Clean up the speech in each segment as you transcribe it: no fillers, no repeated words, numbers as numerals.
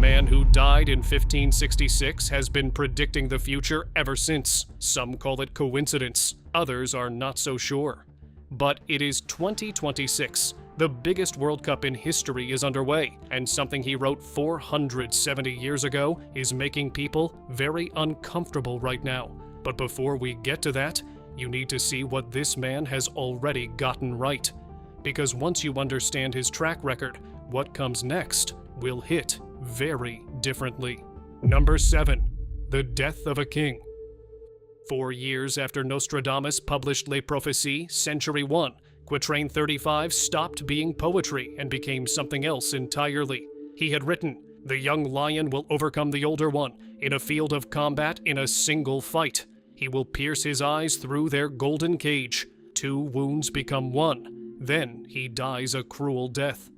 man who died in 1566 has been predicting the future ever since. Some call it coincidence, others are not so sure. But it is 2026. The biggest World Cup in history is underway, and something he wrote 470 years ago is making people very uncomfortable right now. But before we get to that, you need to see what this man has already gotten right. Because once you understand his track record, what comes next will hit very differently. Number 7. The Death of a King. 4 years after Nostradamus published Les Prophéties, Century 1, Quatrain 35 stopped being poetry and became something else entirely. He had written, "The young lion will overcome the older one in a field of combat in a single fight. He will pierce his eyes through their golden cage. 2 wounds become 1. Then he dies a cruel death."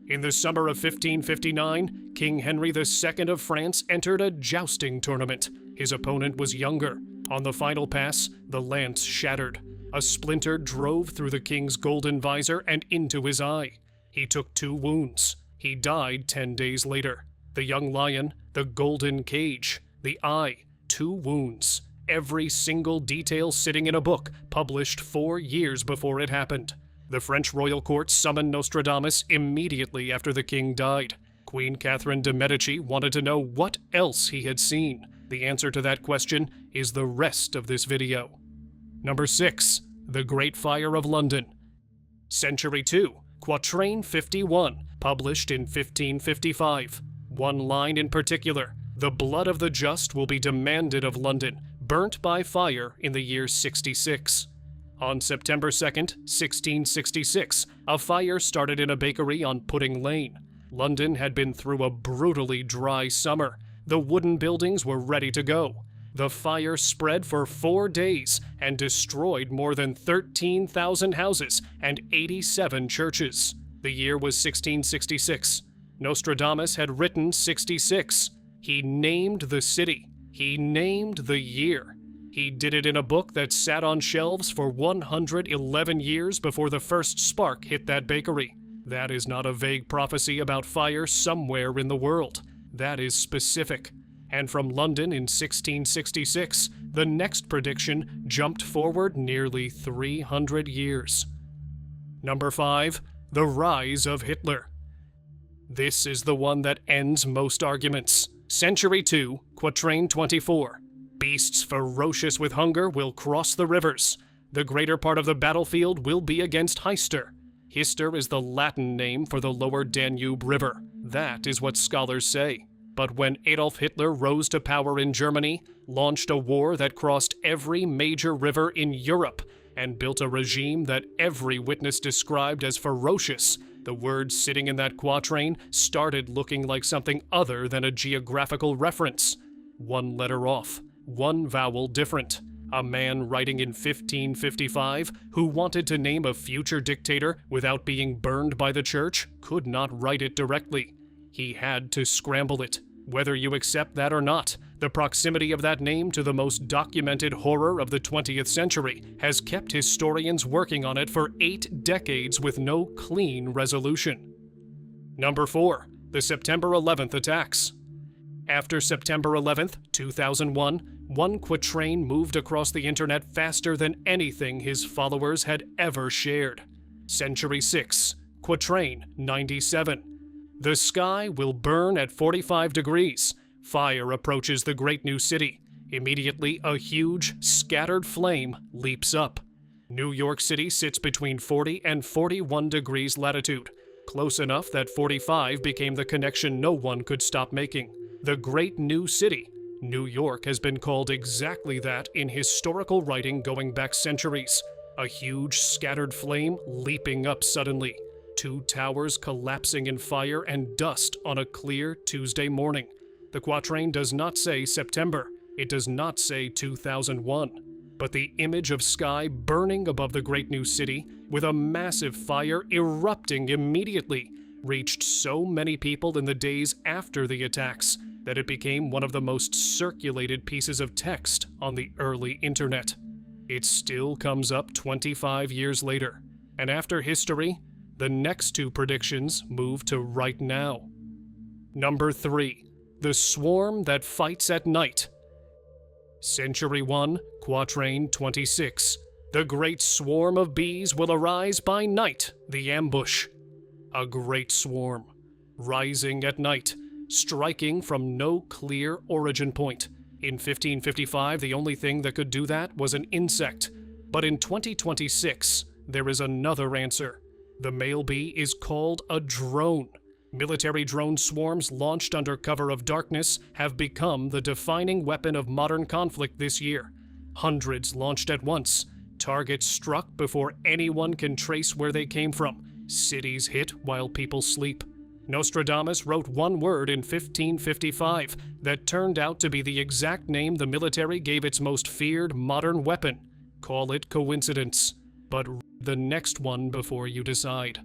In the summer of 1559, King Henry II of France entered a jousting tournament. His opponent was younger. On the final pass, the lance shattered. A splinter drove through the king's golden visor and into his eye. He took 2 wounds. He died 10 days later. The young lion, the golden cage, the eye, 2 wounds. Every single detail sitting in a book, published 4 years before it happened. The French royal court summoned Nostradamus immediately after the king died. Queen Catherine de' Medici wanted to know what else he had seen. The answer to that question is the rest of this video. Number 6. The Great Fire of London. Century 2, Quatrain 51, published in 1555. One line in particular: "The blood of the just will be demanded of London, burnt by fire in the year 66. On September 2nd, 1666, a fire started in a bakery on Pudding Lane. London had been through a brutally dry summer. The wooden buildings were ready to go. The fire spread for 4 days and destroyed more than 13,000 houses and 87 churches. The year was 1666. Nostradamus had written 66. He named the city. He named the year. He did it in a book that sat on shelves for 111 years before the first spark hit that bakery. That is not a vague prophecy about fire somewhere in the world. That is specific. And from London in 1666, the next prediction jumped forward nearly 300 years. Number 5. The Rise of Hitler. This is the one that ends most arguments. Century 2, Quatrain 24. "Beasts ferocious with hunger will cross the rivers. The greater part of the battlefield will be against Heister." Hister is the Latin name for the lower Danube River. That is what scholars say. But when Adolf Hitler rose to power in Germany, launched a war that crossed every major river in Europe, and built a regime that every witness described as ferocious, the words sitting in that quatrain started looking like something other than a geographical reference. 1 letter off, 1 vowel different. A man writing in 1555 who wanted to name a future dictator without being burned by the church could not write it directly. He had to scramble it. Whether you accept that or not, the proximity of that name to the most documented horror of the 20th century has kept historians working on it for 8 decades with no clean resolution. Number 4. The September 11th attacks. After September 11th, 2001, one quatrain moved across the internet faster than anything his followers had ever shared. Century 6, Quatrain 97. "The sky will burn at 45 degrees. Fire approaches the great new city. Immediately, a huge, scattered flame leaps up. New York City sits between 40 and 41 degrees latitude, close enough that 45 became the connection no one could stop making. The great new city. New York has been called exactly that in historical writing going back centuries. A huge, scattered flame leaping up suddenly. 2 towers collapsing in fire and dust on a clear Tuesday morning. The quatrain does not say September. It does not say 2001. But the image of sky burning above the great new city, with a massive fire erupting immediately, reached so many people in the days after the attacks that it became one of the most circulated pieces of text on the early internet. It still comes up 25 years later. And after history, the next 2 predictions move to right now. Number 3. The Swarm That Fights at Night. Century 1, Quatrain 26. The great swarm of bees will arise by night, the ambush. A great swarm, rising at night, striking from no clear origin point. In 1555, the only thing that could do that was an insect. But in 2026, there is another answer. The male bee is called a drone. Military drone swarms launched under cover of darkness have become the defining weapon of modern conflict this year. Hundreds launched at once. Targets struck before anyone can trace where they came from. Cities hit while people sleep. Nostradamus wrote one word in 1555 that turned out to be the exact name the military gave its most feared modern weapon. Call it coincidence. But read the next one before you decide.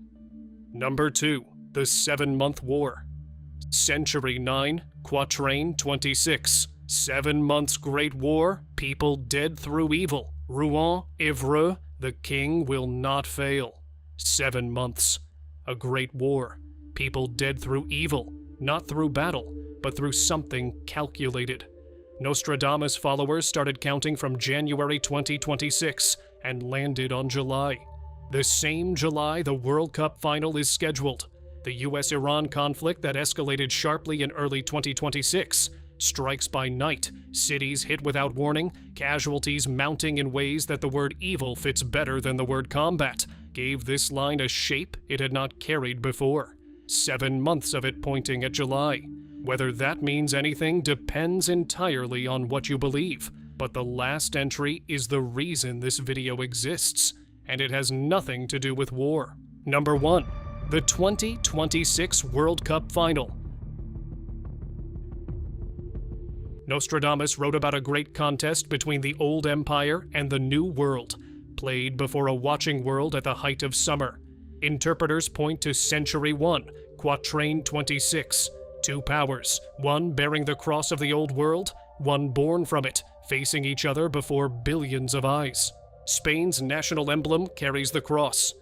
Number 2. The 7-Month War. Century 9, Quatrain 26. 7 months Great War, people dead through evil. Rouen, Evreux, the king will not fail. 7 months. A great war. People dead through evil, not through battle, but through something calculated. Nostradamus followers started counting from January 2026 and landed on July. The same July the World Cup final is scheduled. The US-Iran conflict that escalated sharply in early 2026. Strikes by night, cities hit without warning, casualties mounting in ways that the word evil fits better than the word combat, gave this line a shape it had not carried before. 7 months of it pointing at July. Whether that means anything depends entirely on what you believe, but the last entry is the reason this video exists, and it has nothing to do with war. Number 1. The 2026 World Cup Final. Nostradamus wrote about a great contest between the Old Empire and the New World, played before a watching world at the height of summer. Interpreters point to Century 1, Quatrain 26. 2 powers, one bearing the cross of the Old World, one born from it, facing each other before billions of eyes. Spain's national emblem carries the cross.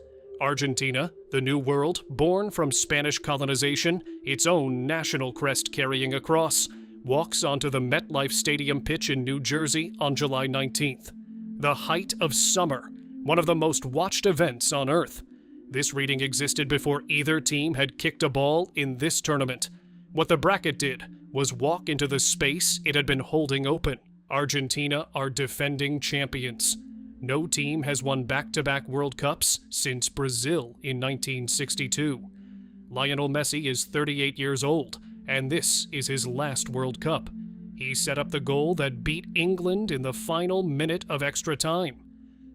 Argentina, the New World, born from Spanish colonization, its own national crest carrying a cross, walks onto the MetLife Stadium pitch in New Jersey on July 19th. The height of summer, one of the most watched events on Earth. This reading existed before either team had kicked a ball in this tournament. What the bracket did was walk into the space it had been holding open. Argentina are defending champions. No team has won back-to-back World Cups since Brazil in 1962. Lionel Messi is 38 years old, and this is his last World Cup. He set up the goal that beat England in the final minute of extra time.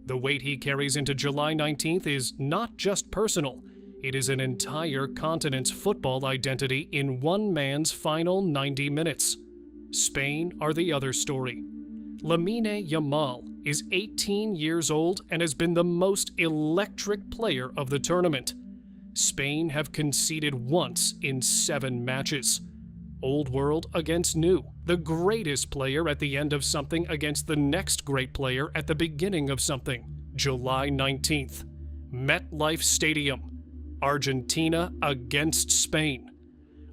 The weight he carries into July 19th is not just personal. It is an entire continent's football identity in one man's final 90 minutes. Spain are the other story. Lamine Yamal is 18 years old and has been the most electric player of the tournament. Spain have conceded once in 7 matches. Old world against new. The greatest player at the end of something against the next great player at the beginning of something. July 19th. MetLife Stadium. Argentina against Spain.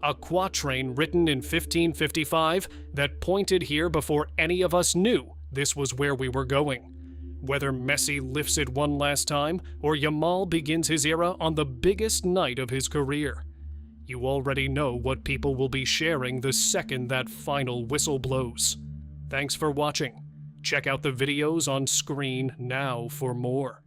A quatrain written in 1555 that pointed here before any of us knew this was where we were going. Whether Messi lifts it one last time or Yamal begins his era on the biggest night of his career. You already know what people will be sharing the second that final whistle blows. Thanks for watching. Check out the videos on screen now for more.